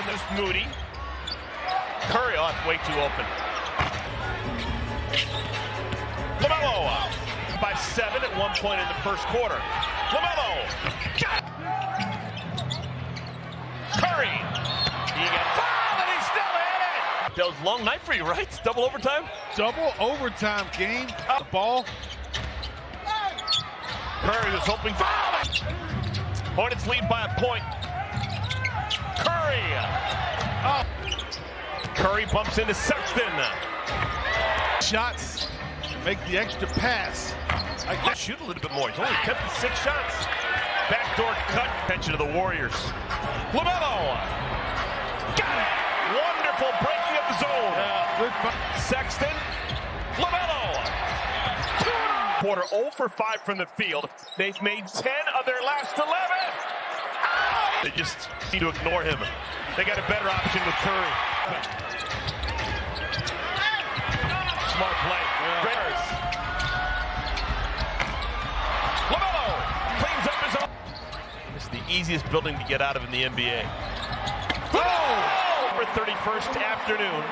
this Moody. Curry, oh, it's way too open. LaMelo by 7 at one point in the first quarter. LaMelo. Got it. Curry. He got fouled and he still hit it. That was a long night for you, right? Double overtime? Double overtime game. The ball. Curry was hoping foul. Hornets lead by a point. Curry. Oh. Curry bumps into Sexton. Shots. Make the extra pass. I can shoot a little bit more. He's only kept 6 shots. Backdoor cut. Attention to the Warriors. LaMelo. Got it. Wonderful breaking of the zone. Sexton. LaMelo. Quarter 0 for 5 from the field. They've made 10 of their last 11. Oh! They just need to ignore him. They got a better option with Curry. Smart play. Raiders. LaMelo cleans up his own. This is the easiest building to get out of in the NBA. Oh! November 31st afternoon.